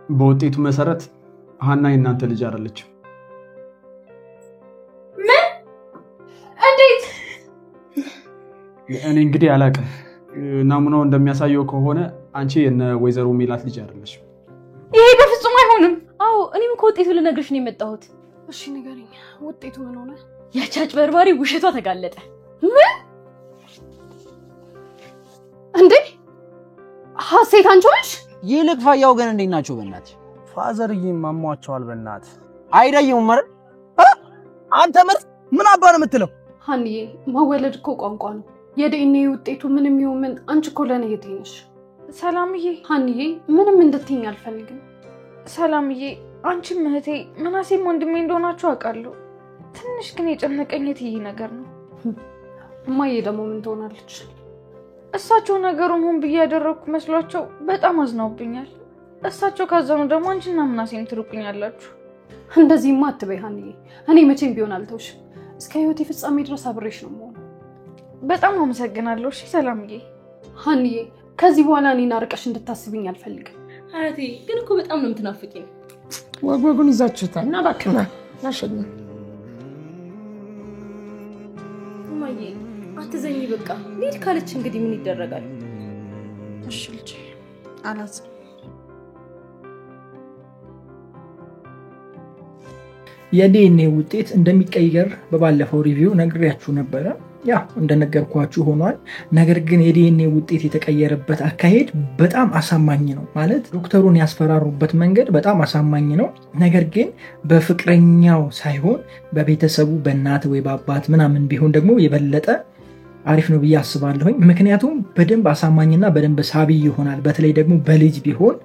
በውጤቱ መሰረት ሀና የናንተ ልጅ አይደለች ምን እንዴት እኔ እንግዲህ አላውቅም ናሙናው እንደሚያሳየው ከሆነ አንቺ የነ ወይዘሮ ሜላት ልጅ አይደለሽ ይሄ በፍጹም አይሆንም አዎ እኔም ከውጤቱ ልነግርሽ ነው የመጣሁት እሺ ንገሪኝ ውጤቱ ምን ሆነ ያቻጭ በርባሪ ውሸቷ ተጋለጠ ምን እንዴ ሀሴት አንቺዎች ይልቅ ፋያው ግን እንዴት ናቸው በእናትሽ ፋዘርዬ ማሟቸዋል በእናት አይደየም ማለት አንተ ምርጥ ምን አባር የምትለው ሀኒዬ ማወለድ እኮ ቋንቋ ነው የዲኤንኤ ውጤቱ ምንም ይሁን ምን አንቺ እኮ ለኔ የትኝሽ ሰላምዬ ሀኒዬ ምንም እንድትይኝ አልፈልግም ሰላምዬ አንቺም እህቴ ምናሴም ወንድሜ እንደሆናችሁ አውቃለሁ ትንሽ ግን የጨነቀኝ ይሄ ነገር ነው እማዬ ደግሞ ምን ትሆናለች እሳቸው ነገሩን ሆን ብዬ ያደረኩ መስሏቸው በጣም አዝነውብኛል እሳቸው ካዘኑ ደግሞ አንቺና ምናሴም ትሩቁኛላችሁ እንደዚህማ አትበይ ሀኒዬ እኔ መቼም ቢሆን አልተውሽም እስከ ህይወቴ ፍጻሜ ድረስ አብሬሽ ነው የምሆነው በጣም አመሰግናለሁ እሺ ሰላምዬ ሀኒዬ ከዚህ በኋላ እኔን አርቀሽ እንድታስብኝ አልፈልግም አያቴ ግን እኮ በጣም ነው የምትናፍቂኝ ወጉን ይዛችሁታል እና ባክና ናሸኝ እማዬ አትዘኝ በቃ ልጅ ካለች እንግዲህ ምን ይደረጋል እሺ ልጅ አላዝ የዲኤንኤ ውጤት እንደሚቀየር በባለፈው ሪቪው ነግሬያችሁ ነበር ያ እንደነገርኳችሁ ሆኗል ነገር ግን የዲኤንኤ ውጤት የተቀየረበት አካሄድ በጣም አሳማኝ ነው ማለት ዶክተሩን ያስፈራሩበት መንገድ በጣም አሳማኝ ነው ነገር ግን በፍቅረኛው ሳይሆን በቤተሰቡ በእናት ወይ በአባት ምናምን ቢሆን ደግሞ የበለጠ አሪፍ ነው ብዬ አስባለሁኝ ምክንያቱም በደንብ አሳማኝና በደንብ ሳቢ ይሆናል በተለይ ደግሞ በልጅ ቢሆን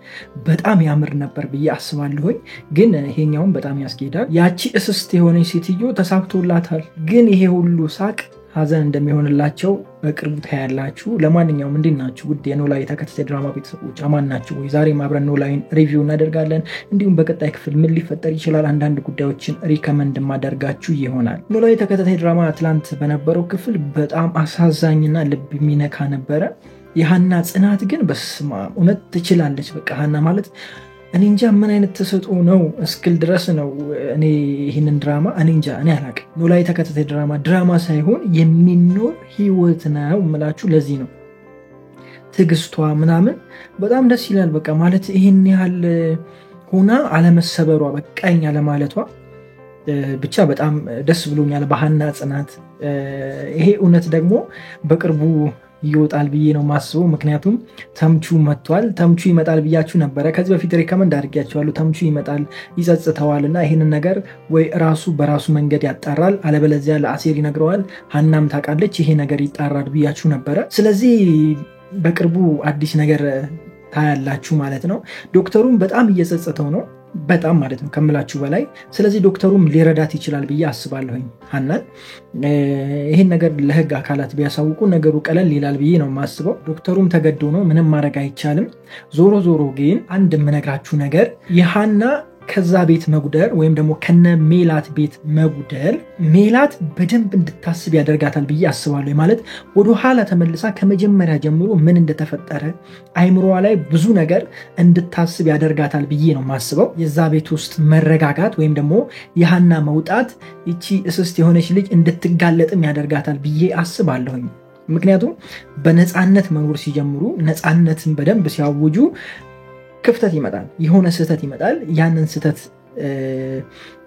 በጣም ያምር ነበር ብዬ አስባለሁኝ ግን ይሄኛውን በጣም ያስጌዳል ያቺ እስስት የሆነች ሴትዮ ተሳክቶላታል ግን ይሄ ሁሉ ሳቅ ሀዘን እንደሚሆንላቸው በቅርቡ ታያላችሁ ለማንኛውም እንዴት ናችሁ ውድ የኖላዊ ተከታታይ ድራማ ቤተሰቦች አማን ናችሁ ወይ ዛሬ አብረን ኖላዊን ሪቪው እናደርጋለን እንዲሁም በቀጣይ ክፍል ምን ሊፈጠር ይችላል አንዳንድ ጉዳዮችን ሪከመንድ ማደርጋችሁ ይሆናል ኖላዊ ተከታታይ ድራማ ትላንት በነበረው ክፍል በጣም አሳዛኝና ልብ የሚነካ ነበረ የሀና ጽናት ግን በስማ እውነት ትችላለች በቃ ሀና ማለት እኔ እንጃ ምን አይነት ተሰጥኦ ነው እስክል ድረስ ነው እኔ ይሄንን ድራማ እኔ እንጃ እኔ አላውቅም ኖላዊ ተከታታይ ድራማ ሳይሆን የሚኖር ህይወት ነው የምላችሁ ለዚህ ነው ትግስቷ ምናምን በጣም ደስ ይላል በቃ ማለት ይሄን ያህል ሆና አለመሰበሯ በቃኝ አለማለቷ ብቻ በጣም ደስ ብሎኛል በሀና ጽናት ይሄ እውነት ደግሞ በቅርቡ ይወጣል ብዬ ነው ማስበው ምክንያቱም ተምቹ መጥቷል ተምቹ ይመጣል ብያችሁ ነበረ ከዚህ በፊት ሪከመንድ አድርጌያችኋለሁ ተምቹ ይመጣል ይጸጽተዋልና ይሄንን ነገር ወይ ራሱ በራሱ መንገድ ያጣራል አለበለዚያ ለአሴር ይነግረዋል ሀናም ታውቃለች ይሄ ነገር ይጣራል ብያችሁ ነበረ ስለዚህ በቅርቡ አዲስ ነገር ታያላችሁ ማለት ነው ዶክተሩም በጣም እየጸጸተው ነው በጣም ማለት ነው ከምላችሁ በላይ ስለዚህ ዶክተሩም ሊረዳት ይችላል ብዬ አስባለሁኝ ሀናን ይሄን ነገር ለህግ አካላት ቢያሳውቁ ነገሩ ቀለል ይላል ብዬ ነው ማስበው ዶክተሩም ተገዶ ነው ምንም ማድረግ አይቻልም ዞሮ ዞሮ ግን አንድ የምነግራችሁ ነገር የሀና ከዛ ቤት መጉደል ወይም ደግሞ ከነ ሜላት ቤት መጉደል ሜላት በደንብ እንድታስብ ያደርጋታል ብዬ አስባለሁ ማለት ወደ ኋላ ተመልሳ ከመጀመሪያ ጀምሮ ምን እንደተፈጠረ አይምሮዋ ላይ ብዙ ነገር እንድታስብ ያደርጋታል ብዬ ነው ማስበው የዛ ቤት ውስጥ መረጋጋት ወይም ደግሞ የሀና መውጣት እቺ እስስት የሆነች ልጅ እንድትጋለጥም ያደርጋታል ብዬ አስባለሁኝ ምክንያቱም በነፃነት መኖር ሲጀምሩ ነፃነትን በደንብ ሲያውጁ ክፍተት ይመጣል የሆነ ስህተት ይመጣል ያንን ስህተት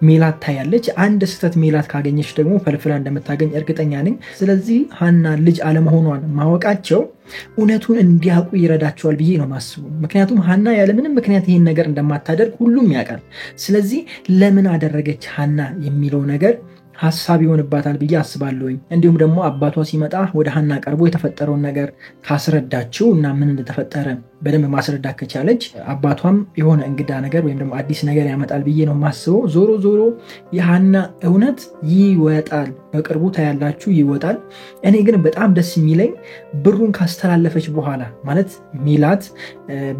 ሜላት ታያለች አንድ ስህተት ሜላት ካገኘች ደግሞ ፈልፍላ እንደምታገኝ እርግጠኛ ነኝ ስለዚህ ሀና ልጅ አለመሆኗን ማወቃቸው እውነቱን እንዲያውቁ ይረዳቸዋል ብዬ ነው ማስቡ ምክንያቱም ሀና ያለምንም ምክንያት ይሄን ነገር እንደማታደርግ ሁሉም ያውቃል ስለዚህ ለምን አደረገች ሀና የሚለው ነገር ሐሳብ ይሆንባታል ብዬ አስባለሁኝ እንዲሁም ደግሞ አባቷ ሲመጣ ወደ ሀና ቀርቦ የተፈጠረውን ነገር ካስረዳችው እና ምን እንደተፈጠረ በደንብ ማስረዳት ከቻለች አባቷም የሆነ እንግዳ ነገር ወይም ደግሞ አዲስ ነገር ያመጣል ብዬ ነው ማስበው ዞሮ ዞሮ የሀና እውነት ይወጣል በቅርቡ ታያላችሁ ይወጣል እኔ ግን በጣም ደስ የሚለኝ ብሩን ካስተላለፈች በኋላ ማለት ሜላት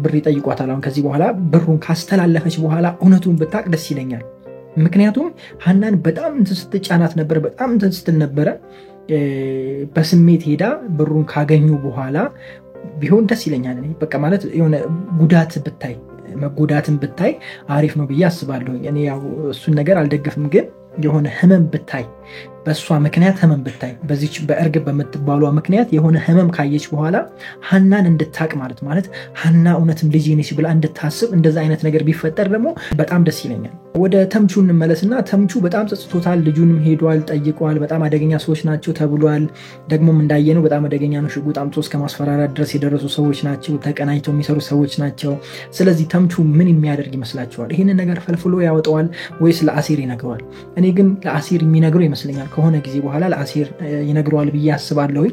ብር ይጠይቋታል አሁን ከዚህ በኋላ ብሩን ካስተላለፈች በኋላ እውነቱን ብታቅ ደስ ይለኛል ምክንያቱም ሀናን በጣም ስትጫናት ነበር በጣም ስትል ነበረ በስሜት ሄዳ ብሩን ካገኙ በኋላ ቢሆን ደስ ይለኛል በቃ ማለት የሆነ ጉዳት ብታይ መጎዳትን ብታይ አሪፍ ነው ብዬ አስባለሁ። እኔ ያው እሱን ነገር አልደግፍም፣ ግን የሆነ ህመም ብታይ በሷ ምክንያት ህመም ብታይ በዚች በእርግብ በምትባሏ ምክንያት የሆነ ህመም ካየች በኋላ ሀናን እንድታቅ ማለት ሀና እውነትም ልጅ ነች ብላ እንድታስብ እንደዛ አይነት ነገር ቢፈጠር ደግሞ በጣም ደስ ይለኛል። ወደ ተምቹ እንመለስና ተምቹ በጣም ጸጽቶታል። ልጁንም ሄዷል ጠይቋል። በጣም አደገኛ ሰዎች ናቸው ተብሏል። ደግሞም እንዳየነው በጣም አደገኛ ነው። ሽጉጥ አምጥቶ እስከ ማስፈራራት ድረስ የደረሱ ሰዎች ናቸው። ተቀናጅተው የሚሰሩ ሰዎች ናቸው። ስለዚህ ተምቹ ምን የሚያደርግ ይመስላችኋል? ይህንን ነገር ፈልፍሎ ያወጣዋል ወይስ ለአሴር ይነግረዋል? እኔ ግን ለአሴር የሚነግረው ይመስለኛል። ከሆነ ጊዜ በኋላ ለአሴር ይነግረዋል ብዬ አስባለሁ።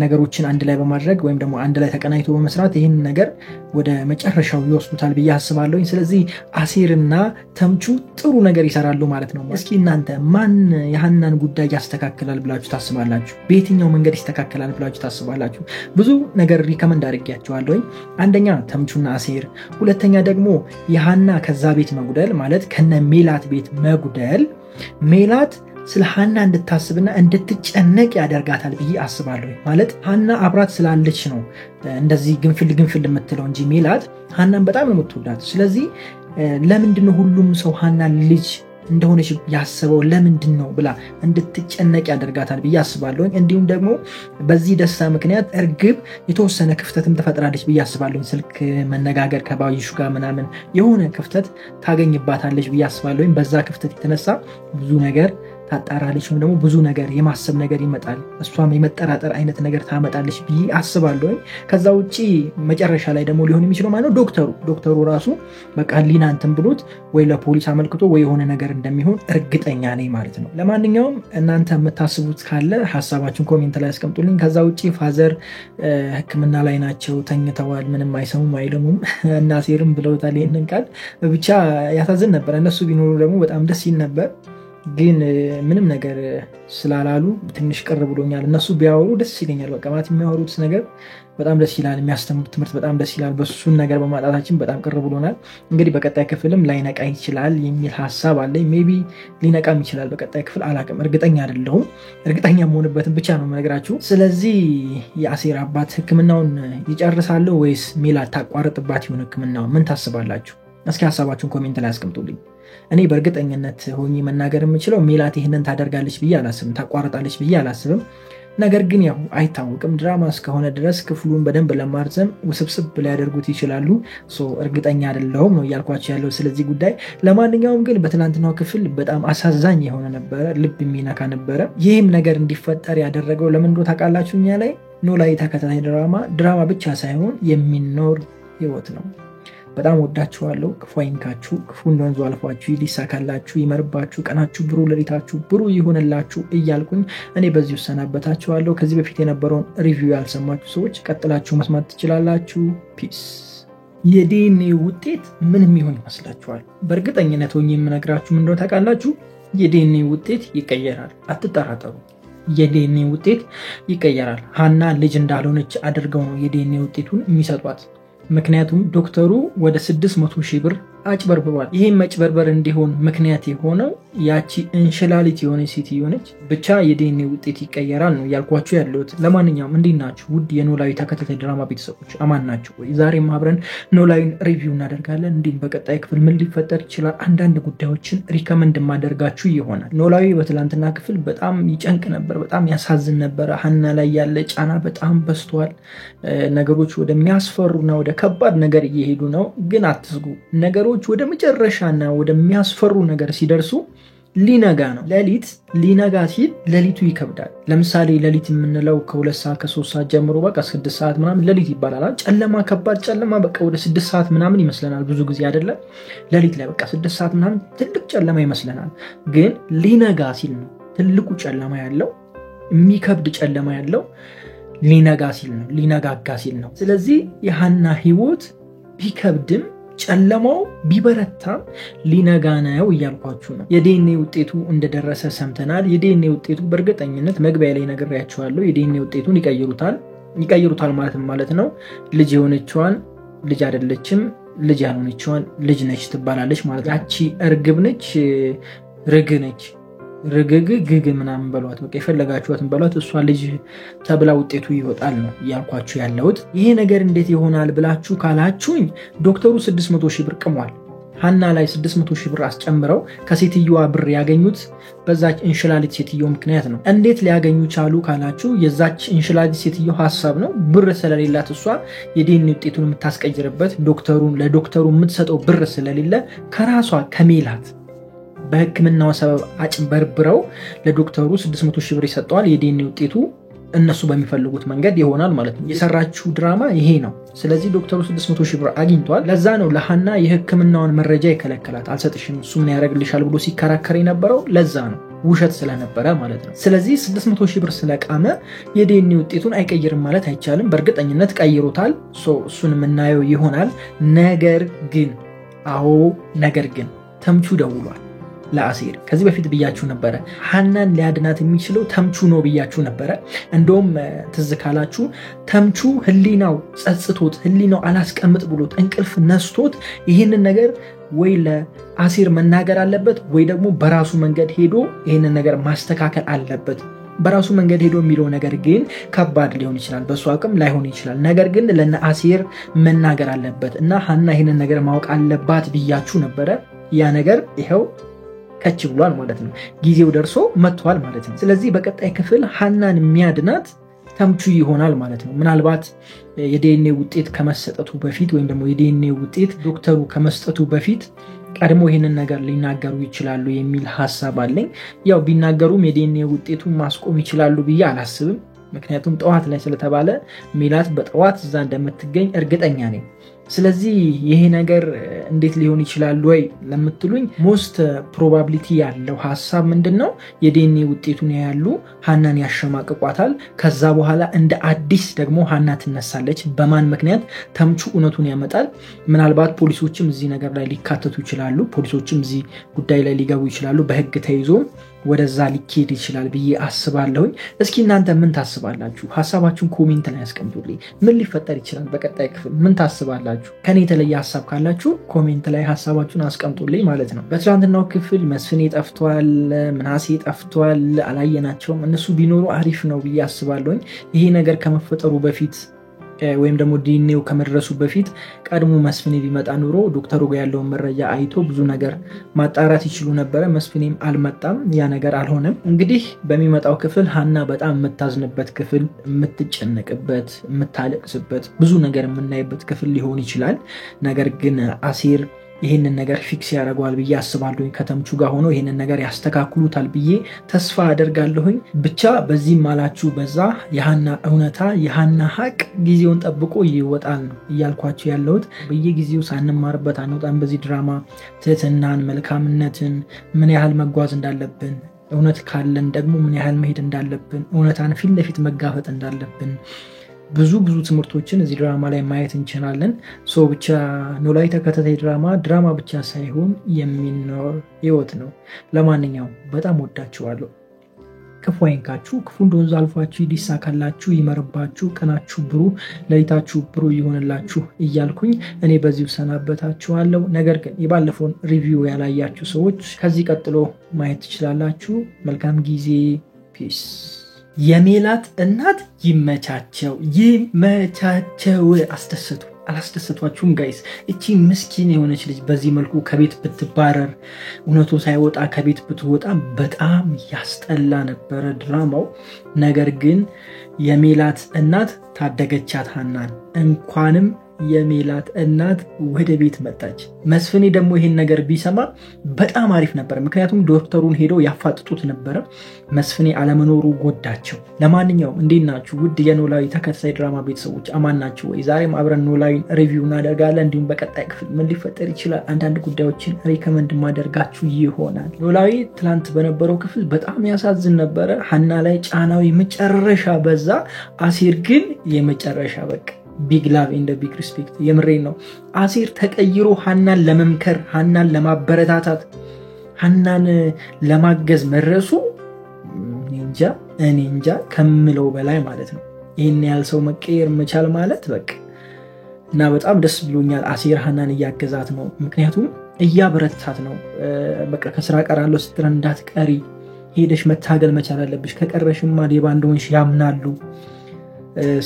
ነገሮችን አንድ ላይ በማድረግ ወይም ደግሞ አንድ ላይ ተቀናጅቶ በመስራት ይህን ነገር ወደ መጨረሻው ይወስዱታል ብዬ አስባለሁ። ስለዚህ አሴርና ተምቹ ጥሩ ነገር ይሰራሉ ማለት ነው። እስኪ እናንተ ማን የሀናን ጉዳይ ያስተካክላል ብላችሁ ታስባላችሁ? በየትኛው መንገድ ይስተካከላል ብላችሁ ታስባላችሁ? ብዙ ነገር ሪከመንድ አድርጌያቸዋለሁ። አንደኛ ተምቹና አሴር፣ ሁለተኛ ደግሞ የሀና ከዛ ቤት መጉደል ማለት ከነ ሜላት ቤት መጉደል ሜላት ስለ ሀና እንድታስብና እንድትጨነቅ ያደርጋታል ብዬ አስባለሁ። ማለት ሀና አብራት ስላለች ነው እንደዚህ ግንፍል የምትለው እንጂ ሜላት ሀናን በጣም ነው የምትወዳት። ስለዚህ ለምንድነው ሁሉም ሰው ሀና ልጅ እንደሆነች ያስበው ለምንድን ነው ብላ እንድትጨነቅ ያደርጋታል ብዬ አስባለሁ። እንዲሁም ደግሞ በዚህ ደስታ ምክንያት እርግብ የተወሰነ ክፍተትም ተፈጥራለች ብዬ አስባለሁ። ስልክ መነጋገር ከባዩሽ ጋር ምናምን የሆነ ክፍተት ታገኝባታለች ብዬ አስባለሁ። በዛ ክፍተት የተነሳ ብዙ ነገር ታጣራለች ወይም ደግሞ ብዙ ነገር የማሰብ ነገር ይመጣል። እሷም የመጠራጠር አይነት ነገር ታመጣለች ብዬ አስባለሁ። ከዛ ውጪ መጨረሻ ላይ ደግሞ ሊሆን የሚችለው ማለት ነው ዶክተሩ ራሱ በቃ ሊና እንትን ብሎት ወይ ለፖሊስ አመልክቶ ወይ የሆነ ነገር እንደሚሆን እርግጠኛ ነኝ ማለት ነው። ለማንኛውም እናንተ የምታስቡት ካለ ሀሳባችሁን ኮሜንት ላይ አስቀምጡልኝ። ከዛ ውጪ ፋዘር ሕክምና ላይ ናቸው፣ ተኝተዋል፣ ምንም አይሰሙም አይለሙም እና አሴርም ብለውታል ይሄንን ቃል። ብቻ ያሳዝን ነበር። እነሱ ቢኖሩ ደግሞ በጣም ደስ ይል ነበር፣ ግን ምንም ነገር ስላላሉ ትንሽ ቅር ብሎኛል። እነሱ ቢያወሩ ደስ ይለኛል። በቃ ማለት የሚያወሩት ነገር በጣም ደስ ይላል፣ የሚያስተምሩት ትምህርት በጣም ደስ ይላል። በሱን ነገር በማጣታችን በጣም ቅር ብሎናል። እንግዲህ በቀጣይ ክፍልም ላይነቃ ይችላል የሚል ሀሳብ አለኝ። ሜቢ ሊነቃም ይችላል በቀጣይ ክፍል፣ አላቅም፣ እርግጠኛ አይደለሁም። እርግጠኛ የምሆንበትን ብቻ ነው የምነግራችሁ። ስለዚህ የአሴር አባት ሕክምናውን ይጨርሳሉ ወይስ ሜላት ታቋርጥባት ይሆን ሕክምናው? ምን ታስባላችሁ? እስኪ ሀሳባችሁን ኮሜንት ላይ አስቀምጡልኝ። እኔ በእርግጠኝነት ሆኜ መናገር የምችለው ሜላት ይህንን ታደርጋለች ብዬ አላስብም፣ ታቋርጣለች ብዬ አላስብም። ነገር ግን ያው አይታወቅም። ድራማ እስከሆነ ድረስ ክፍሉን በደንብ ለማርዘም ውስብስብ ሊያደርጉት ይችላሉ። እርግጠኛ አይደለሁም ነው እያልኳቸው ያለው ስለዚህ ጉዳይ። ለማንኛውም ግን በትናንትናው ክፍል በጣም አሳዛኝ የሆነ ነበረ፣ ልብ የሚነካ ነበረ። ይህም ነገር እንዲፈጠር ያደረገው ለምን እንደሆነ ታውቃላችሁ? እኛ ላይ ኖላዊ ተከታታይ ድራማ ብቻ ሳይሆን የሚኖር ህይወት ነው። በጣም ወዳችኋለሁ። ክፉ አይንካችሁ፣ ክፉ እንደወንዙ አልፏችሁ ሊሳካላችሁ፣ ይመርባችሁ፣ ቀናችሁ ብሩ፣ ሌሊታችሁ ብሩ ይሆንላችሁ እያልኩኝ እኔ በዚህ ሰናበታችኋለሁ። ከዚህ በፊት የነበረውን ሪቪው ያልሰማችሁ ሰዎች ቀጥላችሁ መስማት ትችላላችሁ። ፒስ። የዲኤንኤ ውጤት ምን የሚሆን ይመስላችኋል? በእርግጠኝነት ሆኜ የምነግራችሁ ምን እንደሆነ ታውቃላችሁ? የዲኤንኤ ውጤት ይቀየራል። አትጠራጠሩ። የዲኤንኤ ውጤት ይቀየራል። ሀና ልጅ እንዳልሆነች አድርገው ነው የዲኤንኤ ውጤቱን የሚሰጧት። ምክንያቱም ዶክተሩ ወደ 600,000 ብር አጭበርብሯል። ይህም መጭበርበር እንዲሆን ምክንያት የሆነው ያቺ እንሽላሊት የሆነች ሴት የሆነች ብቻ የዲኤንኤ ውጤት ይቀየራል ነው ያልኳችሁ ያለሁት። ለማንኛውም እንዴት ናችሁ ውድ የኖላዊ ተከታታይ ድራማ ቤተሰቦች? አማን ናችሁ ወይ? ዛሬም አብረን ኖላዊን ሪቪው እናደርጋለን። እንዲሁም በቀጣይ ክፍል ምን ሊፈጠር ይችላል አንዳንድ ጉዳዮችን ሪከመንድ ማደርጋችሁ ይሆናል። ኖላዊ በትላንትና ክፍል በጣም ይጨንቅ ነበር፣ በጣም ያሳዝን ነበር። ሀና ላይ ያለ ጫና በጣም በዝቷል። ነገሮች ወደሚያስፈሩና ወደ ከባድ ነገር እየሄዱ ነው። ግን አትስጉ። ነገሮች ወደ መጨረሻና ወደሚያስፈሩ ነገር ሲደርሱ ሊነጋ ነው። ሌሊት ሊነጋ ሲል ሌሊቱ ይከብዳል። ለምሳሌ ሌሊት የምንለው ከ2 ሰዓት ከ3 ሰዓት ጀምሮ በቃ 6 ሰዓት ምናምን ሌሊት ይባላል። ጨለማ፣ ከባድ ጨለማ በቃ ወደ 6 ሰዓት ምናምን ይመስለናል ብዙ ጊዜ አይደለም። ሌሊት ላይ በቃ 6 ሰዓት ምናምን ትልቅ ጨለማ ይመስለናል። ግን ሊነጋ ሲል ነው ትልቁ ጨለማ ያለው፣ የሚከብድ ጨለማ ያለው ሊነጋ ሲል ነው፣ ሊነጋጋ ሲል ነው። ስለዚህ የሀና ህይወት ቢከብድም ጨለማው ቢበረታም ሊነጋ ነው እያልኳችሁ ነው። የዲኤንኤ ውጤቱ እንደደረሰ ሰምተናል። የዲኤንኤ ውጤቱ በእርግጠኝነት መግቢያ ላይ ነግሬያችኋለሁ። የዲኤንኤ ውጤቱን ይቀይሩታል ማለት ነው። ልጅ የሆነችዋን ልጅ አይደለችም፣ ልጅ ያልሆነችዋን ልጅ ነች ትባላለች ማለት። ያቺ እርግብ ነች፣ ርግ ነች። ርግግግግ ምናምን በሏት፣ በቃ የፈለጋችኋትን በሏት። እሷ ልጅ ተብላ ውጤቱ ይወጣል ነው እያልኳችሁ ያለሁት። ይሄ ነገር እንዴት ይሆናል ብላችሁ ካላችሁኝ ዶክተሩ 600 ሺህ ብር ቅሟል። ሀና ላይ 600 ሺህ ብር አስጨምረው ከሴትዮዋ ብር ያገኙት በዛች እንሽላሊት ሴትዮ ምክንያት ነው። እንዴት ሊያገኙ ቻሉ ካላችሁ የዛች እንሽላሊት ሴትዮ ሐሳብ ነው። ብር ስለሌላት እሷ የዲኤንኤ ውጤቱን የምታስቀይርበት ለዶክተሩ የምትሰጠው ብር ስለሌለ ከራሷ ከሜላት በሕክምናው ሰበብ አጭበርብረው ለዶክተሩ 600 ሺህ ብር ይሰጠዋል። የዲኤንኤ ውጤቱ እነሱ በሚፈልጉት መንገድ ይሆናል ማለት ነው። የሰራችው ድራማ ይሄ ነው። ስለዚህ ዶክተሩ 600 ሺህ ብር አግኝቷል። ለዛ ነው ለሀና የሕክምናውን መረጃ የከለከላት። አልሰጥሽም እሱ ምን ያደርግልሻል ብሎ ሲከራከር የነበረው ለዛ ነው፣ ውሸት ስለነበረ ማለት ነው። ስለዚህ 600 ሺህ ብር ስለቃመ የዲኤንኤ ውጤቱን አይቀይርም ማለት አይቻልም። በእርግጠኝነት ቀይሮታል። እሱን የምናየው ይሆናል። ነገር ግን ተምቹ ደውሏል ለአሴር። ከዚህ በፊት ብያችሁ ነበረ ሀናን ሊያድናት የሚችለው ተምቹ ነው ብያችሁ ነበረ። እንደውም ትዝ ካላችሁ ተምቹ ህሊናው ጸጽቶት ህሊናው አላስቀምጥ ብሎት እንቅልፍ ነስቶት ይህንን ነገር ወይ ለአሴር መናገር አለበት ወይ ደግሞ በራሱ መንገድ ሄዶ ይህንን ነገር ማስተካከል አለበት። በራሱ መንገድ ሄዶ የሚለው ነገር ግን ከባድ ሊሆን ይችላል፣ በሱ አቅም ላይሆን ይችላል። ነገር ግን ለአሴር መናገር አለበት እና ሀና ይህንን ነገር ማወቅ አለባት ብያችሁ ነበረ። ያ ነገር ይኸው ከች ብሏል ማለት ነው። ጊዜው ደርሶ መጥቷል ማለት ነው። ስለዚህ በቀጣይ ክፍል ሀናን የሚያድናት ተምቹ ይሆናል ማለት ነው። ምናልባት የዲኤንኤ ውጤት ከመሰጠቱ በፊት ወይም ደግሞ የዲኤንኤ ውጤት ዶክተሩ ከመስጠቱ በፊት ቀድሞ ይህንን ነገር ሊናገሩ ይችላሉ የሚል ሐሳብ አለኝ። ያው ቢናገሩም የዲኤንኤ ውጤቱን ማስቆም ይችላሉ ብዬ አላስብም። ምክንያቱም ጠዋት ላይ ስለተባለ ሜላት በጠዋት እዛ እንደምትገኝ እርግጠኛ ነኝ። ስለዚህ ይሄ ነገር እንዴት ሊሆን ይችላል ወይ ለምትሉኝ ሞስት ፕሮባቢሊቲ ያለው ሐሳብ ምንድነው? የዲኤንኤ ውጤቱን ያያሉ፣ ሀናን ያሸማቅቋታል። ከዛ በኋላ እንደ አዲስ ደግሞ ሀና ትነሳለች። በማን ምክንያት? ተምቹ እውነቱን ያመጣል። ምናልባት ፖሊሶችም እዚህ ነገር ላይ ሊካተቱ ይችላሉ። ፖሊሶችም እዚህ ጉዳይ ላይ ሊገቡ ይችላሉ። በህግ ተይዞ ወደዛ ሊኬድ ይችላል ብዬ አስባለሁኝ። እስኪ እናንተ ምን ታስባላችሁ? ሐሳባችሁን ኮሜንት ላይ አስቀምጡልኝ። ምን ሊፈጠር ይችላል በቀጣይ ክፍል? ምን ታስባላችሁ? ከኔ የተለየ ሐሳብ ካላችሁ ኮሜንት ላይ ሐሳባችሁን አስቀምጡልኝ ማለት ነው። በትናንትናው ክፍል መስፍኔ ጠፍቷል፣ ምናሴ ጠፍቷል፣ አላየናቸውም። እነሱ ቢኖሩ አሪፍ ነው ብዬ አስባለሁኝ። ይሄ ነገር ከመፈጠሩ በፊት ወይም ደግሞ ዲኤንኤው ከመድረሱ በፊት ቀድሞ መስፍኔ ቢመጣ ኑሮ ዶክተሩ ጋር ያለውን መረጃ አይቶ ብዙ ነገር ማጣራት ይችሉ ነበረ። መስፍኔም አልመጣም፣ ያ ነገር አልሆነም። እንግዲህ በሚመጣው ክፍል ሀና በጣም የምታዝንበት ክፍል፣ የምትጨነቅበት፣ የምታለቅስበት ብዙ ነገር የምናይበት ክፍል ሊሆን ይችላል። ነገር ግን አሴር ይህንን ነገር ፊክስ ያደርገዋል ብዬ አስባለሁኝ። ከተምቹ ጋር ሆኖ ይህንን ነገር ያስተካክሉታል ብዬ ተስፋ አደርጋለሁኝ። ብቻ በዚህም አላችሁ በዛ የሀና እውነታ የሀና ሀቅ ጊዜውን ጠብቆ ይወጣል ነው እያልኳቸው ያለሁት። በየጊዜው ሳንማርበት አንወጣም። በዚህ ድራማ ትህትናን፣ መልካምነትን ምን ያህል መጓዝ እንዳለብን፣ እውነት ካለን ደግሞ ምን ያህል መሄድ እንዳለብን፣ እውነታን ፊት ለፊት መጋፈጥ እንዳለብን ብዙ ትምህርቶችን እዚህ ድራማ ላይ ማየት እንችላለን። ብቻ ኖላዊ ተከታታይ ድራማ ብቻ ሳይሆን የሚኖር ህይወት ነው። ለማንኛውም በጣም ወዳችኋለሁ። ክፉ አይንካችሁ፣ ክፉ እንደወንዝ አልፏችሁ ይሳካላችሁ፣ ይመርባችሁ፣ ቀናችሁ ብሩህ፣ ሌሊታችሁ ብሩህ ይሆንላችሁ እያልኩኝ እኔ በዚሁ ሰናበታችኋለሁ። ነገር ግን የባለፈውን ሪቪው ያላያችሁ ሰዎች ከዚህ ቀጥሎ ማየት ትችላላችሁ። መልካም ጊዜ። ፒስ። የሜላት እናት ይመቻቸው። አስደሰቱ አላስደሰቷችሁም ጋይስ? እቺ ምስኪን የሆነች ልጅ በዚህ መልኩ ከቤት ብትባረር፣ እውነቱ ሳይወጣ ከቤት ብትወጣ በጣም ያስጠላ ነበረ ድራማው። ነገር ግን የሜላት እናት ታደገቻት ሀናን። እንኳንም የሜላት እናት ወደ ቤት መጣች። መስፍኔ ደግሞ ይሄን ነገር ቢሰማ በጣም አሪፍ ነበር። ምክንያቱም ዶክተሩን ሄደው ያፋጥጡት ነበረ። መስፍኔ አለመኖሩ ጎዳቸው። ለማንኛውም እንዴት ናችሁ ውድ የኖላዊ ተከታታይ ድራማ ቤተሰቦች? አማን ናችሁ ወይ? ዛሬም አብረን ኖላዊን ሪቪው እናደርጋለን። እንዲሁም በቀጣይ ክፍል ምን ሊፈጠር ይችላል አንዳንድ ጉዳዮችን ሪከመንድ ማደርጋችሁ ይሆናል። ኖላዊ ትላንት በነበረው ክፍል በጣም ያሳዝን ነበረ። ሀና ላይ ጫናዊ መጨረሻ በዛ። አሴር ግን የመጨረሻ በቃ ቢግ ላቭ ኤንድ ቢግ ሪስፔክት። የምሬን ነው። አሴር ተቀይሮ ሀናን ለመምከር፣ ሀናን ለማበረታታት፣ ሀናን ለማገዝ መድረሱ እኔ እንጃ ከምለው በላይ ማለት ነው። ይህን ያህል ሰው መቀየር መቻል ማለት በቃ እና በጣም ደስ ብሎኛል። አሴር ሀናን እያገዛት ነው። ምክንያቱም እያበረታት ነው። በቃ ከስራ ቀራለሁ ስትል እንዳትቀሪ ሄደሽ መታገል መቻል አለብሽ ከቀረሽማ ሌባ እንደሆንሽ ያምናሉ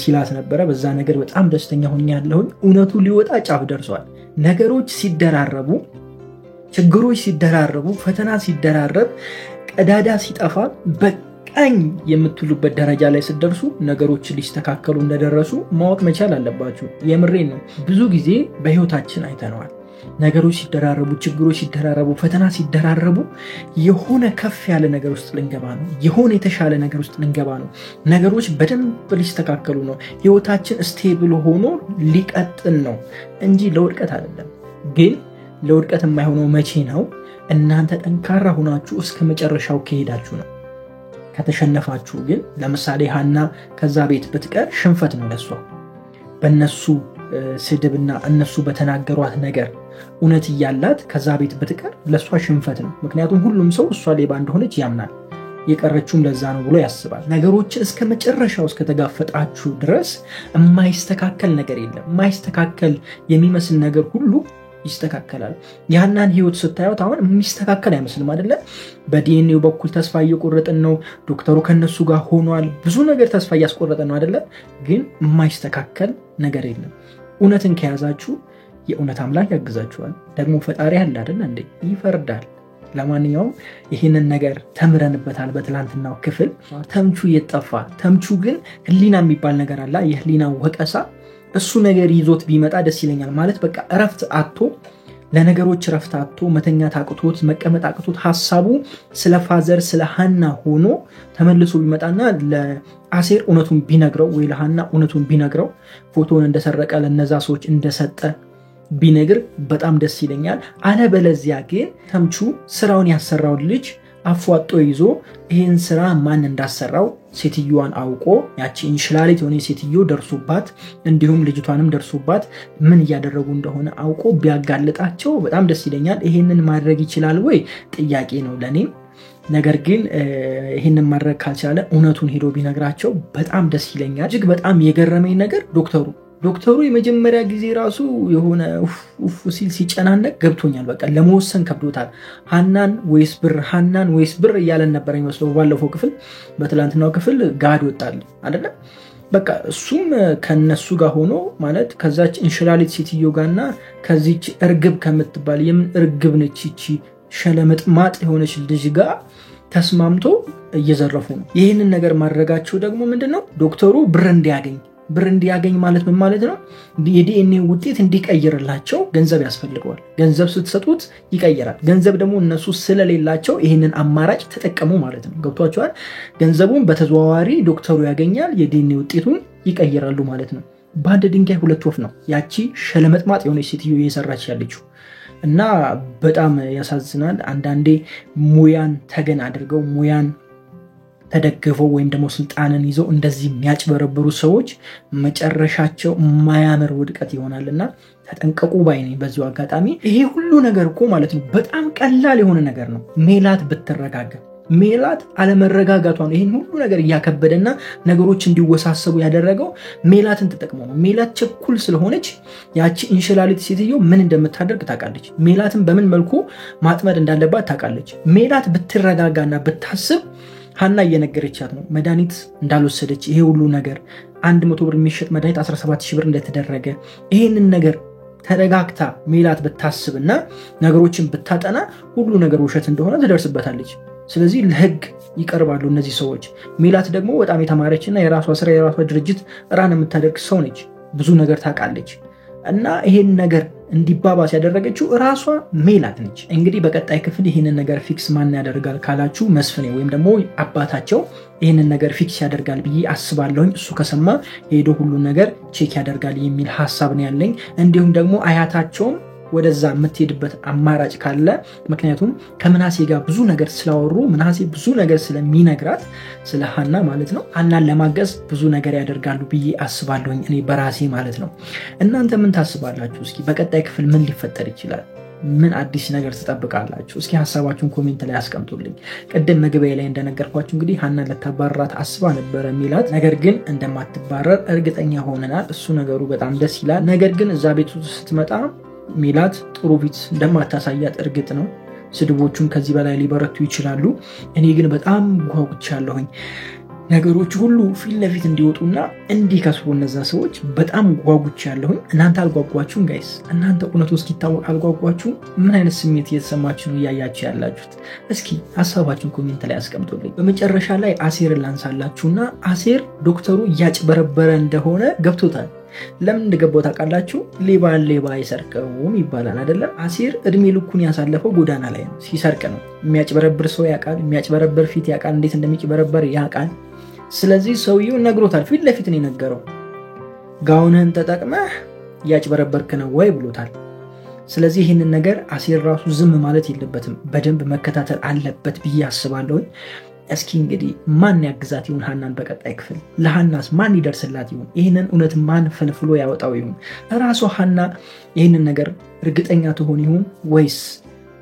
ሲላት ነበረ። በዛ ነገር በጣም ደስተኛ ሆኛለሁ። እውነቱ ሊወጣ ጫፍ ደርሷል። ነገሮች ሲደራረቡ፣ ችግሮች ሲደራረቡ፣ ፈተና ሲደራረብ፣ ቀዳዳ ሲጠፋ በቃኝ የምትሉበት ደረጃ ላይ ስትደርሱ ነገሮች ሊስተካከሉ እንደደረሱ ማወቅ መቻል አለባችሁ። የምሬን ነው። ብዙ ጊዜ በህይወታችን አይተነዋል። ነገሮች ሲደራረቡ፣ ችግሮች ሲደራረቡ፣ ፈተና ሲደራረቡ የሆነ ከፍ ያለ ነገር ውስጥ ልንገባ ነው። የሆነ የተሻለ ነገር ውስጥ ልንገባ ነው። ነገሮች በደንብ ሊስተካከሉ ነው። ህይወታችን ስቴብል ሆኖ ሊቀጥል ነው እንጂ ለውድቀት አይደለም። ግን ለውድቀት የማይሆነው መቼ ነው? እናንተ ጠንካራ ሆናችሁ እስከ መጨረሻው ከሄዳችሁ ነው። ከተሸነፋችሁ ግን ለምሳሌ ሀና ከዛ ቤት ብትቀር ሽንፈት ነው ለሷ። በእነሱ ስድብና እነሱ በተናገሯት ነገር እውነት እያላት ከዛ ቤት ብትቀር ለሷ ሽንፈት ነው። ምክንያቱም ሁሉም ሰው እሷ ሌባ እንደሆነች ያምናል። የቀረችውም ለዛ ነው ብሎ ያስባል። ነገሮችን እስከ መጨረሻው እስከተጋፈጣችሁ ድረስ የማይስተካከል ነገር የለም። የማይስተካከል የሚመስል ነገር ሁሉ ይስተካከላል። ያናን ህይወት ስታዩት አሁን የሚስተካከል አይመስልም አይደለ? በዲኤንኤው በኩል ተስፋ እየቆረጥን ነው። ዶክተሩ ከነሱ ጋር ሆኗል። ብዙ ነገር ተስፋ እያስቆረጠን ነው አይደለ? ግን የማይስተካከል ነገር የለም። እውነትን ከያዛችሁ የእውነት አምላክ ያግዛችኋል። ደግሞ ፈጣሪ አለ አይደል እንዴ? ይፈርዳል። ለማንኛውም ይህንን ነገር ተምረንበታል በትላንትናው ክፍል። ተምቹ የጠፋ ተምቹ ግን ህሊና የሚባል ነገር አለ። የህሊና ወቀሳ እሱ ነገር ይዞት ቢመጣ ደስ ይለኛል። ማለት በቃ እረፍት አጥቶ ለነገሮች እረፍት አጥቶ መተኛት አቅቶት መቀመጥ አቅቶት ሐሳቡ ስለ ፋዘር ስለ ሀና ሆኖ ተመልሶ ቢመጣና ለአሴር እውነቱን ቢነግረው ወይ ለሀና እውነቱን ቢነግረው ፎቶውን እንደሰረቀ ለነዛ ሰዎች እንደሰጠ ቢነግር በጣም ደስ ይለኛል። አለበለዚያ ግን ተምቹ ስራውን ያሰራው ልጅ አፏጦ ይዞ ይህን ስራ ማን እንዳሰራው ሴትዮዋን አውቆ ያቺ እንሽላሊት የሆነ ሴትዮ ደርሶባት እንዲሁም ልጅቷንም ደርሶባት ምን እያደረጉ እንደሆነ አውቆ ቢያጋልጣቸው በጣም ደስ ይለኛል። ይሄንን ማድረግ ይችላል ወይ ጥያቄ ነው ለኔ። ነገር ግን ይሄንን ማድረግ ካልቻለ እውነቱን ሄዶ ቢነግራቸው በጣም ደስ ይለኛል። እጅግ በጣም የገረመኝ ነገር ዶክተሩ የመጀመሪያ ጊዜ ራሱ የሆነ ኡፍ ሲል ሲጨናነቅ ገብቶኛል። በቃ ለመወሰን ከብዶታል። ሀናን ወይስ ብር እያለን ነበር የሚመስለው ባለፈው ክፍል። በትላንትናው ክፍል ጋድ ወጣል አይደለ? በቃ እሱም ከነሱ ጋር ሆኖ ማለት ከዛች እንሽላሊት ሴትዮ ጋርና ከዚች እርግብ ከምትባል የምን እርግብ ነች ይቺ ሸለመጥማጥ የሆነች ልጅ ጋር ተስማምቶ እየዘረፉ ነው። ይህንን ነገር ማድረጋቸው ደግሞ ምንድነው? ዶክተሩ ብር እንዲያገኝ ማለት ምን ማለት ነው? የዲኤንኤ ውጤት እንዲቀይርላቸው ገንዘብ ያስፈልገዋል። ገንዘብ ስትሰጡት ይቀይራል። ገንዘብ ደግሞ እነሱ ስለሌላቸው ይህንን አማራጭ ተጠቀሙ ማለት ነው። ገብቷቸዋል። ገንዘቡን በተዘዋዋሪ ዶክተሩ ያገኛል፣ የዲኤንኤ ውጤቱን ይቀይራሉ ማለት ነው። በአንድ ድንጋይ ሁለት ወፍ ነው ያቺ ሸለመጥማጥ የሆነች ሴትዮ እየሰራች ያለችው እና በጣም ያሳዝናል። አንዳንዴ ሙያን ተገን አድርገው ሙያን ተደግፈው ወይም ደግሞ ስልጣንን ይዘው እንደዚህ የሚያጭበረብሩ ሰዎች መጨረሻቸው የማያምር ውድቀት ይሆናልና ተጠንቀቁ ባይ ነኝ። በዚሁ አጋጣሚ ይሄ ሁሉ ነገር እኮ ማለት ነው በጣም ቀላል የሆነ ነገር ነው። ሜላት ብትረጋጋ፣ ሜላት አለመረጋጋቷን ይሄን ሁሉ ነገር እያከበደና ነገሮች እንዲወሳሰቡ ያደረገው ሜላትን ተጠቅመው ነው። ሜላት ቸኩል ስለሆነች ያቺ እንሽላሊት ሴትዮ ምን እንደምታደርግ ታውቃለች። ሜላትን በምን መልኩ ማጥመድ እንዳለባት ታውቃለች። ሜላት ብትረጋጋና ብታስብ ሀና እየነገረቻት ነው መድኃኒት እንዳልወሰደች፣ ይሄ ሁሉ ነገር 100 ብር የሚሸጥ መድኃኒት 17000 ብር እንደተደረገ ይሄንን ነገር ተረጋግታ ሜላት ብታስብና ነገሮችን ብታጠና ሁሉ ነገር ውሸት እንደሆነ ትደርስበታለች። ስለዚህ ለህግ ይቀርባሉ እነዚህ ሰዎች። ሜላት ደግሞ በጣም የተማረችና የራሷ ስራ የራሷ ድርጅት ራን የምታደርግ ሰው ነች። ብዙ ነገር ታውቃለች እና ይሄን ነገር እንዲባባስ ያደረገችው ራሷ ሜላት ነች። እንግዲህ በቀጣይ ክፍል ይሄንን ነገር ፊክስ ማን ያደርጋል ካላችሁ መስፍኔ ወይም ደግሞ አባታቸው ይሄንን ነገር ፊክስ ያደርጋል ብዬ አስባለሁኝ። እሱ ከሰማ ሄዶ ሁሉ ነገር ቼክ ያደርጋል የሚል ሐሳብ ነው ያለኝ። እንዲሁም ደግሞ አያታቸውም ወደዛ የምትሄድበት አማራጭ ካለ ምክንያቱም ከምናሴ ጋር ብዙ ነገር ስላወሩ ምናሴ ብዙ ነገር ስለሚነግራት ስለ ሀና ማለት ነው ሀናን ለማገዝ ብዙ ነገር ያደርጋሉ ብዬ አስባለሁኝ እኔ በራሴ ማለት ነው። እናንተ ምን ታስባላችሁ? እስኪ በቀጣይ ክፍል ምን ሊፈጠር ይችላል? ምን አዲስ ነገር ትጠብቃላችሁ? እስኪ ሐሳባችሁን ኮሜንት ላይ አስቀምጡልኝ። ቅድም መግቢያ ላይ እንደነገርኳችሁ እንግዲህ ሀናን ለታባረራት አስባ ነበረ ሜላት። ነገር ግን እንደማትባረር እርግጠኛ ሆነናል። እሱ ነገሩ በጣም ደስ ይላል። ነገር ግን እዛ ቤት ስትመጣ ሜላት ጥሩ ፊት እንደማታሳያት እርግጥ ነው። ስድቦቹም ከዚህ በላይ ሊበረቱ ይችላሉ። እኔ ግን በጣም ጓጉቻለሁኝ ነገሮች ሁሉ ፊት ለፊት እንዲወጡና እንዲከስሩ እነዛ ሰዎች በጣም ጓጉቻለሁኝ። እናንተ አልጓጓችሁም ጋይስ? እናንተ እውነቱ እስኪታወቅ አልጓጓችሁም? ምን አይነት ስሜት እየተሰማችሁ ነው እያያችሁ ያላችሁት? እስኪ ሀሳባችሁን ኮሜንት ላይ አስቀምጡልኝ። በመጨረሻ ላይ አሴርን ላንሳላችሁና አሴር ዶክተሩ እያጭበረበረ እንደሆነ ገብቶታል። ለምን እንደገባው ታውቃላችሁ? ሌባ አይሰርቀውም ይባላል አይደለም? አሴር እድሜ ልኩን ያሳለፈው ጎዳና ላይ ነው፣ ሲሰርቅ ነው። የሚያጭበረብር ሰው ያውቃል፣ የሚያጭበረብር ፊት ያውቃል፣ እንዴት እንደሚጭበረበር ያውቃል። ስለዚህ ሰውየው ነግሮታል፣ ፊት ለፊት ነው የነገረው። ጋውንህን ተጠቅመህ እያጭበረበርክ ነው ወይ ብሎታል። ስለዚህ ይህንን ነገር አሴር ራሱ ዝም ማለት የለበትም፣ በደንብ መከታተል አለበት ብዬ አስባለሁ። እስኪ እንግዲህ ማን ያግዛት ይሁን ሀናን በቀጣይ ክፍል? ለሀናስ ማን ይደርስላት ይሁን? ይህንን እውነት ማን ፈልፍሎ ያወጣው ይሁን? እራሷ ሀና ይህንን ነገር እርግጠኛ ትሆን ይሁን ወይስ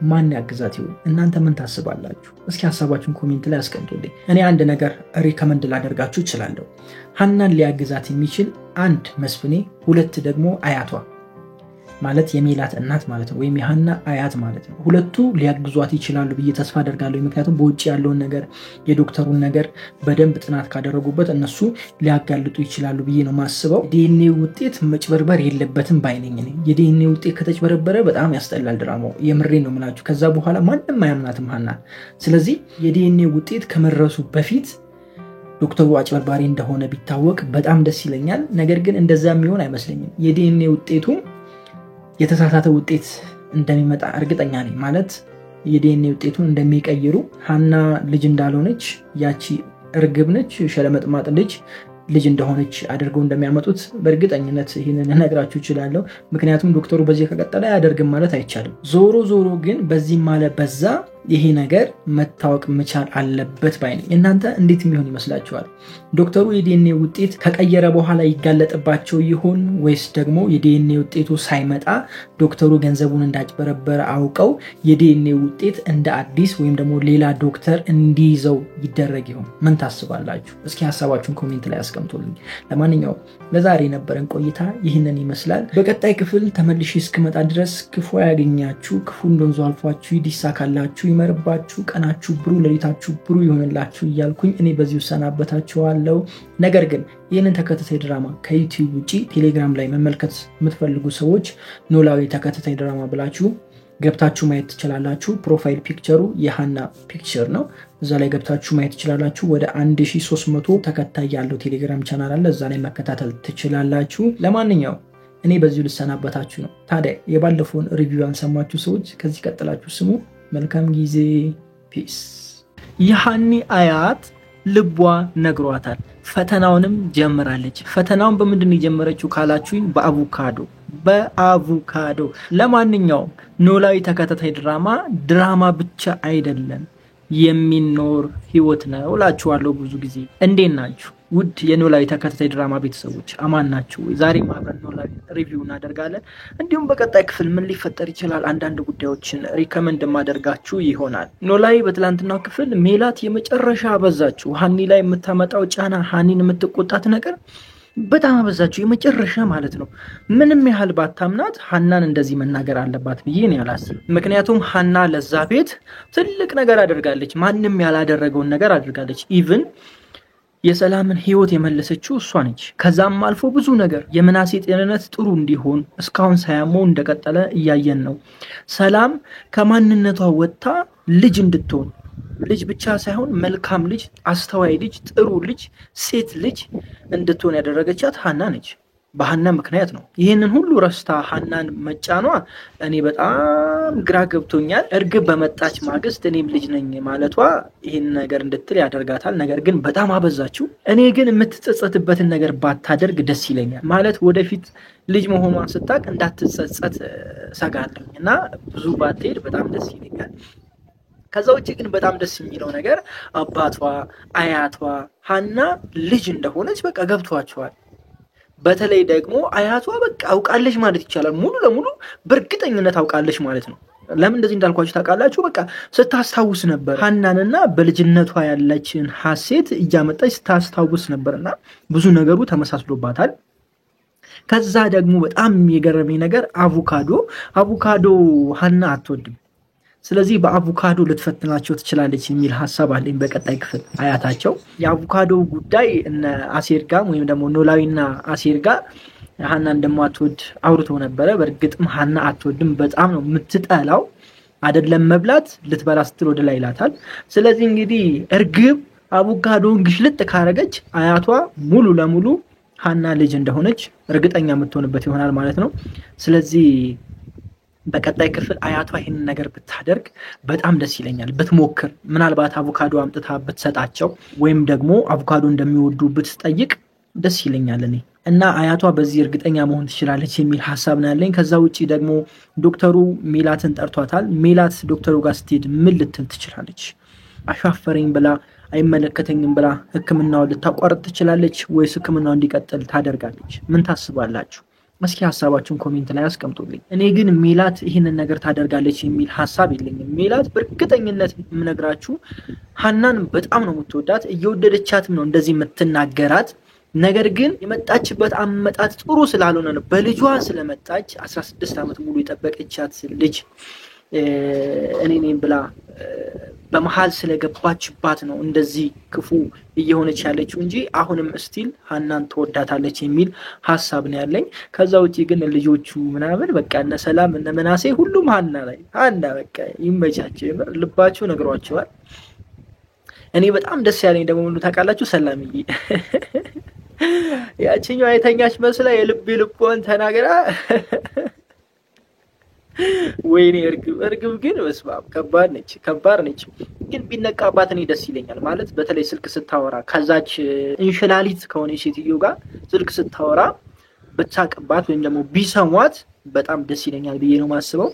ማን ያግዛት ይሁን? እናንተ ምን ታስባላችሁ? እስኪ ሀሳባችሁን ኮሜንት ላይ አስቀምጡልኝ። እኔ አንድ ነገር ሪከመንድ ላደርጋችሁ እችላለሁ። ሀናን ሊያግዛት የሚችል አንድ መስፍኔ፣ ሁለት ደግሞ አያቷ ማለት የሜላት እናት ማለት ነው፣ ወይም የሀና አያት ማለት ነው። ሁለቱ ሊያግዟት ይችላሉ ብዬ ተስፋ አደርጋለሁ። ምክንያቱም በውጭ ያለውን ነገር የዶክተሩን ነገር በደንብ ጥናት ካደረጉበት እነሱ ሊያጋልጡ ይችላሉ ብዬ ነው ማስበው። ዲኤንኤ ውጤት መጭበርበር የለበትም ባይነኝ። የዲኤንኤ ውጤት ከተጭበረበረ በጣም ያስጠላል ድራማው። የምሬ ነው የምላችሁ። ከዛ በኋላ ማንም አያምናትም ሀና። ስለዚህ የዲኤንኤ ውጤት ከመድረሱ በፊት ዶክተሩ አጭበርባሪ እንደሆነ ቢታወቅ በጣም ደስ ይለኛል። ነገር ግን እንደዛ የሚሆን አይመስለኝም። የዲኤንኤ ውጤቱ የተሳሳተ ውጤት እንደሚመጣ እርግጠኛ ነኝ። ማለት የዲኤንኤ ውጤቱን እንደሚቀይሩ፣ ሀና ልጅ እንዳልሆነች ያቺ እርግብ ነች ሸለመጥማጥ ልጅ እንደሆነች አድርገው እንደሚያመጡት በእርግጠኝነት ይህንን እነግራችሁ እችላለሁ። ምክንያቱም ዶክተሩ በዚህ ከቀጠለ አያደርግም ማለት አይቻልም። ዞሮ ግን በዚህ ማለት በዛ ይሄ ነገር መታወቅ መቻል አለበት ባይ ነኝ። እናንተ እንዴት የሚሆን ይመስላችኋል? ዶክተሩ የዲኤንኤ ውጤት ከቀየረ በኋላ ይጋለጥባቸው ይሆን ወይስ ደግሞ የዲኤንኤ ውጤቱ ሳይመጣ ዶክተሩ ገንዘቡን እንዳጭበረበረ አውቀው የዲኤንኤ ውጤት እንደ አዲስ ወይም ደግሞ ሌላ ዶክተር እንዲይዘው ይደረግ ይሆን? ምን ታስባላችሁ? እስኪ ሀሳባችሁን ኮሜንት ላይ አስቀምጡልኝ። ለማንኛውም ለዛሬ የነበረን ቆይታ ይህንን ይመስላል። በቀጣይ ክፍል ተመልሼ እስክመጣ ድረስ ክፉ ያገኛችሁ፣ ክፉ እንደንዞ አልፏችሁ፣ ይዲሳካላችሁ፣ ይመርባችሁ፣ ቀናችሁ ብሩ፣ ሌሊታችሁ ብሩ ይሆንላችሁ እያልኩኝ እኔ በዚህ ሰናበታችኋለሁ። ነገር ግን ይህንን ተከታታይ ድራማ ከዩቲዩብ ውጪ ቴሌግራም ላይ መመልከት የምትፈልጉ ሰዎች ኖላዊ ተከታታይ ድራማ ብላችሁ ገብታችሁ ማየት ትችላላችሁ። ፕሮፋይል ፒክቸሩ የሀና ፒክቸር ነው። እዛ ላይ ገብታችሁ ማየት ትችላላችሁ። ወደ 1300 ተከታይ ያለው ቴሌግራም ቻናል አለ። እዛ ላይ መከታተል ትችላላችሁ። ለማንኛውም እኔ በዚሁ ልሰናበታችሁ ነው። ታዲያ የባለፈውን ሪቪው አንሰማችሁ ሰዎች ከዚህ ቀጥላችሁ ስሙ። መልካም ጊዜ። ፒስ። የሀኒ አያት ልቧ ነግሯታል። ፈተናውንም ጀምራለች። ፈተናውን በምንድን የጀመረችው ካላችሁኝ በአቮካዶ። ለማንኛውም ኖላዊ ተከታታይ ድራማ ብቻ አይደለም የሚኖር ህይወት ነው እላችኋለሁ። ብዙ ጊዜ እንዴት ናችሁ ውድ የኖላዊ ተከታታይ ድራማ ቤተሰቦች? አማን ናችሁ? ዛሬ ማብረን ኖላዊ ሪቪው እናደርጋለን። እንዲሁም በቀጣይ ክፍል ምን ሊፈጠር ይችላል አንዳንድ ጉዳዮችን ሪከመንድ ማደርጋችሁ ይሆናል። ኖላዊ በትላንትናው ክፍል ሜላት የመጨረሻ አበዛችሁ። ሀኒ ላይ የምታመጣው ጫና፣ ሀኒን የምትቆጣት ነገር በጣም አበዛችሁ፣ የመጨረሻ ማለት ነው። ምንም ያህል ባታምናት ሀናን እንደዚህ መናገር አለባት ብዬ ነው ያላስብ። ምክንያቱም ሀና ለዛ ቤት ትልቅ ነገር አድርጋለች፣ ማንም ያላደረገውን ነገር አድርጋለች። ኢቭን የሰላምን ህይወት የመለሰችው እሷ ነች። ከዛም አልፎ ብዙ ነገር የምናሴ ጤንነት ጥሩ እንዲሆን እስካሁን ሳያመው እንደቀጠለ እያየን ነው። ሰላም ከማንነቷ ወጥታ ልጅ እንድትሆን፣ ልጅ ብቻ ሳይሆን መልካም ልጅ፣ አስተዋይ ልጅ፣ ጥሩ ልጅ፣ ሴት ልጅ እንድትሆን ያደረገቻት ሀና ነች። በሀና ምክንያት ነው። ይህንን ሁሉ ረስታ ሀናን መጫኗ እኔ በጣም ግራ ገብቶኛል። እርግብ በመጣች ማግስት እኔም ልጅ ነኝ ማለቷ ይህን ነገር እንድትል ያደርጋታል። ነገር ግን በጣም አበዛችው። እኔ ግን የምትጸጸትበትን ነገር ባታደርግ ደስ ይለኛል። ማለት ወደፊት ልጅ መሆኗን ስታቅ እንዳትጸጸት ሰጋለኝ እና ብዙ ባትሄድ በጣም ደስ ይለኛል። ከዛ ውጭ ግን በጣም ደስ የሚለው ነገር አባቷ፣ አያቷ ሀና ልጅ እንደሆነች በቃ ገብቷቸዋል። በተለይ ደግሞ አያቷ በቃ አውቃለች ማለት ይቻላል። ሙሉ ለሙሉ በእርግጠኝነት አውቃለች ማለት ነው። ለምን እንደዚህ እንዳልኳችሁ ታውቃላችሁ? በቃ ስታስታውስ ነበር ሀናንና በልጅነቷ ያለችን ሀሴት እያመጣች ስታስታውስ ነበርና ብዙ ነገሩ ተመሳስሎባታል። ከዛ ደግሞ በጣም የገረመኝ ነገር አቮካዶ ሀና አትወድም። ስለዚህ በአቮካዶ ልትፈትናቸው ትችላለች የሚል ሀሳብ አለኝ። በቀጣይ ክፍል አያታቸው የአቮካዶ ጉዳይ እነ አሴር ጋር ወይም ደግሞ ኖላዊና አሴር ጋር ሀና እንደማትወድ አውርቶ ነበረ። በእርግጥም ሀና አትወድም፣ በጣም ነው የምትጠላው። አይደለም መብላት ልትበላ ስትል ወደ ላይ ይላታል። ስለዚህ እንግዲህ እርግብ አቮካዶን ግሽልጥ ካረገች አያቷ ሙሉ ለሙሉ ሀና ልጅ እንደሆነች እርግጠኛ የምትሆንበት ይሆናል ማለት ነው። ስለዚህ በቀጣይ ክፍል አያቷ ይህንን ነገር ብታደርግ በጣም ደስ ይለኛል። ብትሞክር ምናልባት አቮካዶ አምጥታ ብትሰጣቸው ወይም ደግሞ አቮካዶ እንደሚወዱ ብትጠይቅ ደስ ይለኛል እኔ እና አያቷ በዚህ እርግጠኛ መሆን ትችላለች የሚል ሐሳብ ነው ያለኝ። ከዛ ውጪ ደግሞ ዶክተሩ ሜላትን ጠርቷታል። ሜላት ዶክተሩ ጋር ስትሄድ ምን ልትል ትችላለች? አሻፈረኝ ብላ አይመለከተኝም ብላ ሕክምናውን ልታቋርጥ ትችላለች ወይስ ሕክምናው እንዲቀጥል ታደርጋለች? ምን ታስባላችሁ? እስኪ ሐሳባችሁን ኮሜንት ላይ አስቀምጡልኝ። እኔ ግን ሜላት ይህንን ነገር ታደርጋለች የሚል ሐሳብ የለኝም። ሜላት በእርግጠኝነት የምነግራችሁ ሀናን በጣም ነው የምትወዳት፣ እየወደደቻትም ነው እንደዚህ የምትናገራት። ነገር ግን የመጣችበት አመጣጥ ጥሩ ስላልሆነ ነው። በልጇ ስለመጣች 16 ዓመት ሙሉ የጠበቀቻት ልጅ እኔ ነኝ ብላ በመሃል ስለገባችባት ነው እንደዚህ ክፉ እየሆነች ያለችው እንጂ አሁንም ስቲል ሀናን ትወዳታለች የሚል ሐሳብ ነው ያለኝ። ከዛ ውጪ ግን ልጆቹ ምናምን በቃ እነ ሰላም እነ መናሴ ሁሉም ሀና በቃ ይመቻቸው፣ የምር ልባቸው ነግሯቸዋል። እኔ በጣም ደስ ያለኝ ደግሞ ምን ታውቃላችሁ? ሰላምዬ ያቺኛው አይተኛች መስላ የልቧን ተናገራ። ወይኔ እርግብ ግን በስባብ ከባድ ነች። ግን ቢነቃባት እኔ ደስ ይለኛል ማለት በተለይ ስልክ ስታወራ ከዛች እንሽላሊት ከሆነ ሴትዮ ጋር ስልክ ስታወራ ብታቀባት ወይም ደግሞ ቢሰሟት በጣም ደስ ይለኛል ብዬ ነው ማስበው።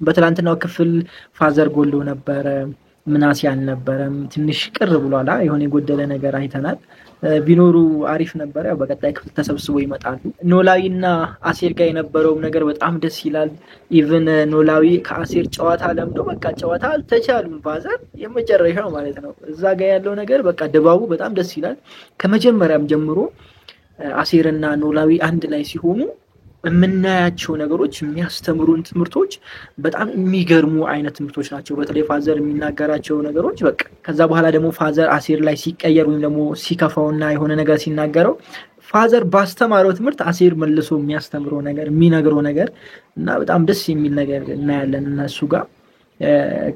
በትላንትናው ክፍል ፋዘር ጎሎ ነበረ፣ ምናሴ አልነበረም። ትንሽ ቅር ብሏላ፣ የሆነ የጎደለ ነገር አይተናል። ቢኖሩ አሪፍ ነበር። ያው በቀጣይ ክፍል ተሰብስበው ይመጣሉ። ኖላዊና አሴር ጋር የነበረው ነገር በጣም ደስ ይላል። ኢቭን ኖላዊ ከአሴር ጨዋታ ለምዶ በቃ ጨዋታ አልተቻሉም። ፋዘር የመጨረሻው ማለት ነው። እዛ ጋር ያለው ነገር በቃ ድባቡ በጣም ደስ ይላል። ከመጀመሪያም ጀምሮ አሴርና ኖላዊ አንድ ላይ ሲሆኑ የምናያቸው ነገሮች የሚያስተምሩን ትምህርቶች በጣም የሚገርሙ አይነት ትምህርቶች ናቸው። በተለይ ፋዘር የሚናገራቸው ነገሮች በቃ ከዛ በኋላ ደግሞ ፋዘር አሴር ላይ ሲቀየር ወይም ደግሞ ሲከፋውና የሆነ ነገር ሲናገረው ፋዘር ባስተማረው ትምህርት አሴር መልሶ የሚያስተምረው ነገር የሚነግረው ነገር እና በጣም ደስ የሚል ነገር እናያለን እነሱ ጋር።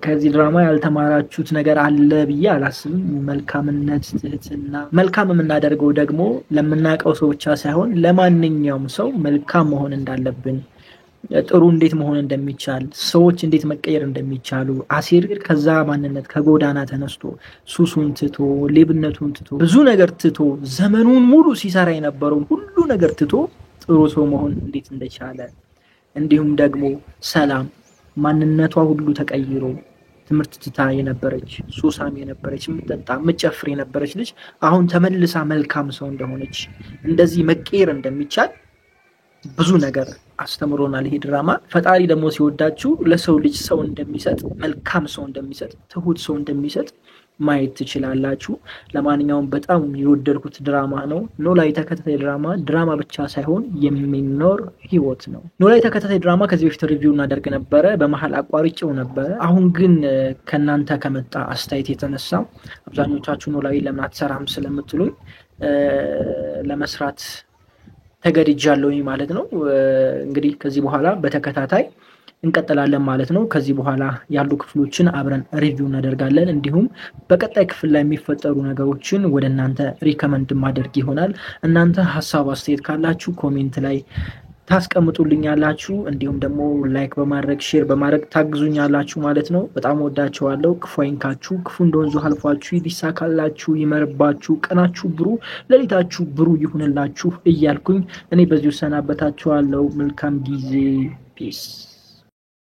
ከዚህ ድራማ ያልተማራችሁት ነገር አለ ብዬ አላስብም። መልካምነት፣ ትህትና። መልካም የምናደርገው ደግሞ ለምናውቀው ሰው ብቻ ሳይሆን ለማንኛውም ሰው መልካም መሆን እንዳለብን፣ ጥሩ እንዴት መሆን እንደሚቻል፣ ሰዎች እንዴት መቀየር እንደሚቻሉ አሴር ከዛ ማንነት ከጎዳና ተነስቶ ሱሱን ትቶ ሌብነቱን ትቶ ብዙ ነገር ትቶ ዘመኑን ሙሉ ሲሰራ የነበረውን ሁሉ ነገር ትቶ ጥሩ ሰው መሆን እንዴት እንደቻለ እንዲሁም ደግሞ ሰላም ማንነቷ ሁሉ ተቀይሮ ትምህርት ትታ የነበረች ሱሳም የነበረች የምትጠጣ የምትጨፍር የነበረች ልጅ አሁን ተመልሳ መልካም ሰው እንደሆነች እንደዚህ መቀየር እንደሚቻል ብዙ ነገር አስተምሮናል ይሄ ድራማ። ፈጣሪ ደግሞ ሲወዳችሁ ለሰው ልጅ ሰው እንደሚሰጥ፣ መልካም ሰው እንደሚሰጥ፣ ትሁት ሰው እንደሚሰጥ ማየት ትችላላችሁ። ለማንኛውም በጣም የወደድኩት ድራማ ነው። ኖላዊ ተከታታይ ድራማ ብቻ ሳይሆን የሚኖር ህይወት ነው። ኖላዊ ተከታታይ ድራማ ከዚህ በፊት ሪቪው እናደርግ ነበረ፣ በመሀል አቋርጬው ነበረ። አሁን ግን ከናንተ ከመጣ አስተያየት የተነሳ አብዛኞቻችሁ ኖላዊ ለምን አትሰራም ስለምትሉኝ ለመስራት ተገድጃለሁኝ ማለት ነው። እንግዲህ ከዚህ በኋላ በተከታታይ እንቀጥላለን ማለት ነው። ከዚህ በኋላ ያሉ ክፍሎችን አብረን ሪቪው እናደርጋለን። እንዲሁም በቀጣይ ክፍል ላይ የሚፈጠሩ ነገሮችን ወደ እናንተ ሪከመንድ ማድረግ ይሆናል። እናንተ ሀሳብ አስተያየት ካላችሁ ኮሜንት ላይ ታስቀምጡልኛላችሁ። እንዲሁም ደግሞ ላይክ በማድረግ ሼር በማድረግ ታግዙኛላችሁ ማለት ነው። በጣም ወዳችኋለሁ። ክፉ አይንካችሁ፣ ክፉ እንደወንዙ አልፏችሁ ይሳካላችሁ፣ ይመርባችሁ፣ ቀናችሁ ብሩ፣ ሌሊታችሁ ብሩ ይሁንላችሁ እያልኩኝ እኔ በዚሁ ሰናበታችኋለሁ። መልካም ጊዜ። ፒስ